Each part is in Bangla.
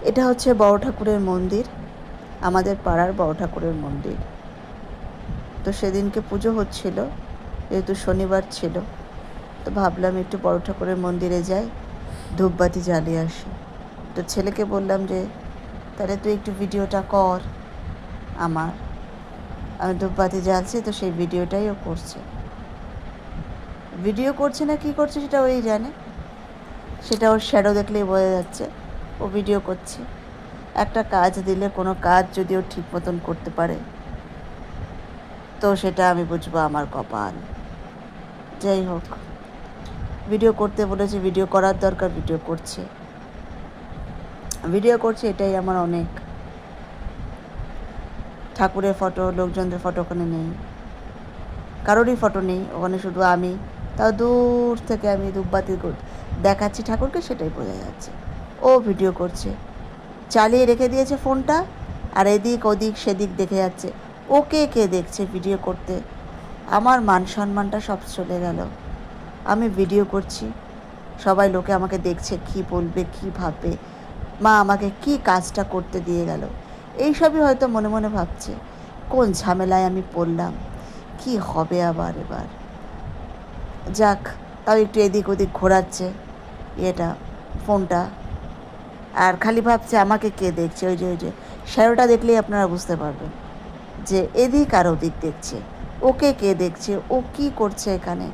এটা হচ্ছে বড় ঠাকুরের মন্দির, আমাদের পাড়ার বড় ঠাকুরের মন্দির। তো সেদিনকে পুজো হচ্ছিল, যেহেতু শনিবার ছিল, তো ভাবলাম একটু বড় ঠাকুরের মন্দিরে যাই, ধূপবাতি জ্বালিয়ে আসি। তো ছেলেকে বললাম যে তাহলে তুই একটু ভিডিওটা কর আমার, আমি ধূপবাতি জ্বালছি। তো সেই ভিডিওটাই ও করছে। ভিডিও করছে না কী করছে সেটা ওই জানে, সেটা ওর শ্যাডো দেখলেই বোঝা যাচ্ছে ও ভিডিও করছে। একটা কাজ দিলে, কোনো কাজ যদি ও ঠিক মতন করতে পারে, তো সেটা আমি বুঝবো আমার কপাল। যাই হোক, ভিডিও করতে বলেছে, ভিডিও করার দরকার, ভিডিও করছে, এটাই আমার অনেক। ঠাকুরের ফটো, লোকজনদের ফটো ওখানে নেই, কারোরই ফটো নেই ওখানে, শুধু আমি। তাও দূর থেকে আমি ধূপবাতি দেখাচ্ছি ঠাকুরকে, সেটাই বোঝা যাচ্ছে। ও ভিডিও করছে, চালিয়ে রেখে দিয়েছে ফোনটা, আর এদিক ওদিক সেদিক দেখে যাচ্ছে। ওকে কে দেখছে ভিডিও করতে? আমার মান সম্মানটা সব চলে গেল। আমি ভিডিও করছি, সবাই লোকে আমাকে দেখছে, কি বলবে, কি ভাববে, মা আমাকে কি কাজটা করতে দিয়ে গেল, এইসবই হয়তো মনে মনে ভাবছে। কোন ঝামেলায় আমি পড়লাম, কি হবে আবার এবার। যাক, তাও একটু এদিক ওদিক ঘোরাচ্ছে এটা, ফোনটা, আর খালি ভাবছে আমাকে কে দেখছে। ওই যে শ্যাডোটা দেখলেই আপনারা বুঝতে পারবেন যে এদিক আর ওদিক দেখছে, ওকে কে দেখছে, ও কি করছে এখানে,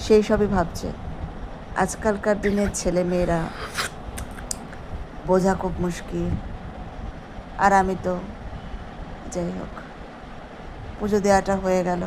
সেই সবই ভাবছে। আজকালকার দিনের ছেলে মেয়েরা বোঝা খুব মুশকিল। আর আমি তো, যাই হোক, পুজো দেওয়াটা হয়ে গেল।